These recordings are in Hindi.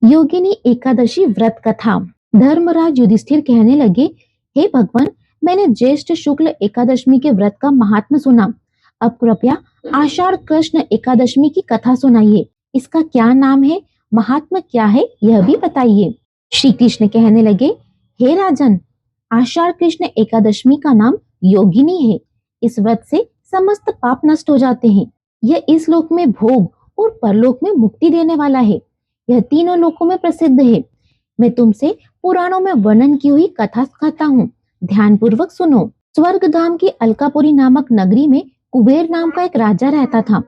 योगिनी एकादशी व्रत कथा। धर्मराज युधिष्ठिर कहने लगे, हे भगवान, मैंने ज्येष्ठ शुक्ल एकादशी के व्रत का महात्म सुना। अब कृपया आषाढ़ कृष्ण एकादशी की कथा सुनाइए। इसका क्या नाम है, महात्म क्या है, यह भी बताइए। श्री कृष्ण कहने लगे, हे राजन, आषाढ़ कृष्ण एकादशी का नाम योगिनी है। इस व्रत से समस्त पाप नष्ट हो जाते हैं। यह इस लोक में भोग और परलोक में मुक्ति देने वाला है। यह तीनों लोकों में प्रसिद्ध है। मैं तुमसे पुराणों में वर्णन की हुई कथा कहता हूँ, ध्यान पूर्वक सुनो। स्वर्ग धाम की अलकापुरी नामक नगरी में कुबेर नाम का एक राजा रहता था।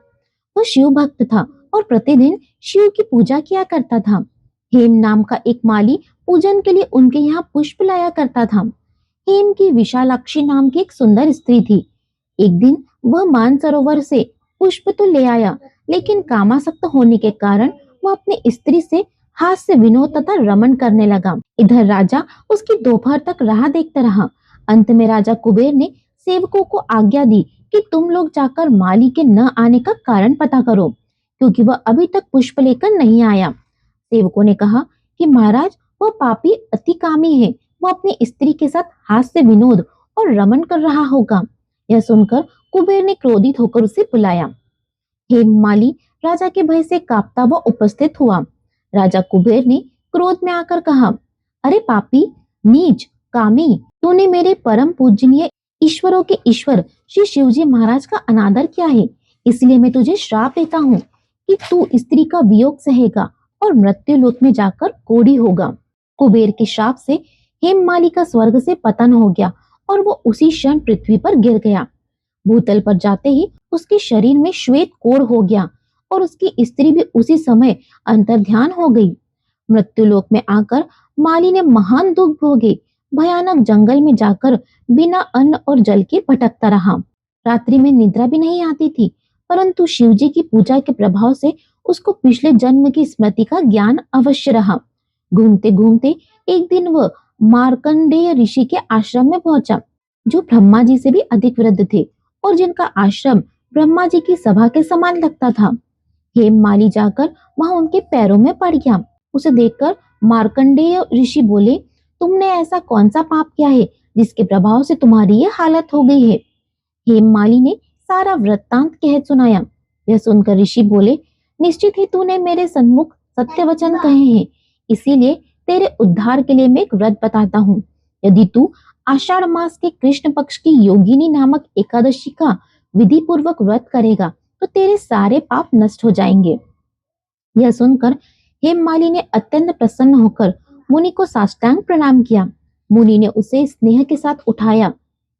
वह शिव भक्त था और प्रतिदिन शिव की पूजा किया करता था। हेम नाम का एक माली पूजन के लिए उनके यहाँ पुष्प लाया करता था। हेम की विशालाक्षी नाम की एक सुंदर स्त्री थी। एक दिन वह मानसरोवर से पुष्प तो ले आया, लेकिन कामासक्त होने के कारण वह अपनी स्त्री से हास्य विनोद तथा रमन करने लगा। इधर राजा उसकी दोपहर तक राह देखता रहा। अंत में राजा कुबेर ने सेवकों को आज्ञा दी कि तुम लोग जाकर माली के न आने का कारण पता करो, क्योंकि वह अभी तक पुष्प लेकर नहीं आया। सेवकों ने कहा कि महाराज, वह पापी अति कामी है। वह अपनी स्त्री के साथ हास्य विनोद और रमन कर रहा होगा। यह सुनकर कुबेर ने क्रोधित होकर उसे बुलाया। हेममाली राजा के भय से कांपता हुआ उपस्थित हुआ। राजा कुबेर ने क्रोध में आकर कहा, अरे पापी, नीच, कामी, तूने मेरे परम पूजनीय ईश्वरों के ईश्वर श्री शिवजी महाराज का अनादर किया है। इसलिए मैं तुझे श्राप देता हूँ कि तू स्त्री का वियोग सहेगा और मृत्यु लोक में जाकर कोढ़ी होगा। कुबेर के श्राप से हेममाली का स्वर्ग से पतन हो गया और वो उसी क्षण पृथ्वी पर गिर गया। भूतल पर जाते ही उसके शरीर में श्वेत कोढ़ हो गया और उसकी स्त्री भी उसी समय अंतर्ध्यान हो गई। मृत्युलोक में आकर माली ने महान दुख भोगे। भयानक जंगल में जाकर बिना अन्न और जल के भटकता रहा। रात्रि में निद्रा भी नहीं आती थी, परंतु शिवजी की पूजा के प्रभाव से उसको पिछले जन्म की स्मृति का ज्ञान अवश्य रहा। घूमते घूमते एक दिन वह मार्कंडेय ऋषि के आश्रम में पहुंचा, जो ब्रह्मा जी से भी अधिक वृद्ध थे और जिनका आश्रम ब्रह्मा जी की सभा के समान लगता था। हेममाली जाकर वहां उनके पैरों में पड़ गया। उसे देखकर मार्कंडेय ऋषि बोले, तुमने ऐसा कौन सा पाप किया है जिसके प्रभाव से तुम्हारी ये हालत हो गई है। हेममाली ने सारा वृत्तांत कह सुनाया। यह सुनकर ऋषि बोले, निश्चित ही तूने मेरे सन्मुख सत्य वचन कहे हैं, इसीलिए तेरे उद्धार के लिए मैं एक व्रत बताता हूँ। यदि तू आषाढ़ मास के कृष्ण पक्ष की योगिनी नामक एकादशी का विधि पूर्वक व्रत करेगा तो तेरे सारे पाप नष्ट हो जाएंगे। यह सुनकर हेममाली ने अत्यंत प्रसन्न होकर मुनि को साष्टांग प्रणाम किया। मुनि ने उसे स्नेह के साथ उठाया।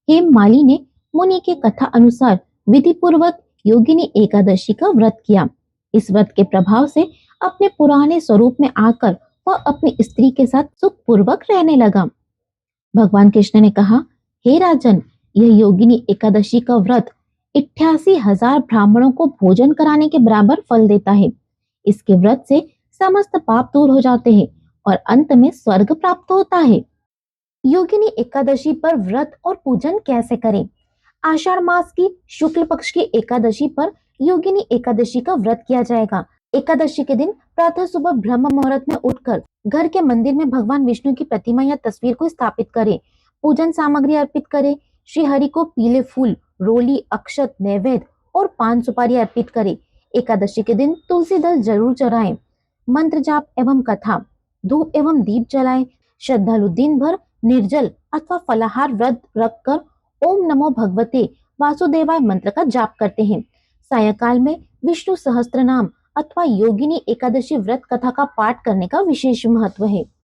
हेममाली ने मुनि के कथा अनुसार विधि पूर्वक योगिनी एकादशी का व्रत किया। इस व्रत के प्रभाव से अपने पुराने स्वरूप में आकर वह अपनी स्त्री के साथ सुखपूर्वक रहने लगा। भगवान कृष्ण ने कहा, हे राजन, यह योगिनी एकादशी का व्रत 88,000 ब्राह्मणों को भोजन कराने के बराबर फल देता है। इसके व्रत से समस्त पाप दूर हो जाते हैं और अंत में स्वर्ग प्राप्त होता है। योगिनी एकादशी पर व्रत और पूजन कैसे करें? आषाढ़ मास की शुक्ल पक्ष की एकादशी पर योगिनी एकादशी का व्रत किया जाएगा। एकादशी के दिन प्रातः सुबह ब्रह्म मुहूर्त में उठकर घर के मंदिर में भगवान विष्णु की प्रतिमा या तस्वीर को स्थापित करें। पूजन सामग्री अर्पित करें। श्री हरि को पीले फूल, रोली, अक्षत, नैवेद्य और पान सुपारी अर्पित करें। एकादशी के दिन तुलसी दल जरूर चढ़ाएं। मंत्र जाप एवं कथा, धूप एवं दीप जलाएं। श्रद्धालु दिन भर निर्जल अथवा फलाहार व्रत रखकर ओम नमो भगवते वासुदेवाय मंत्र का जाप करते हैं। सायंकाल में विष्णु सहस्त्र नाम अथवा योगिनी एकादशी व्रत कथा का पाठ करने का विशेष महत्व है।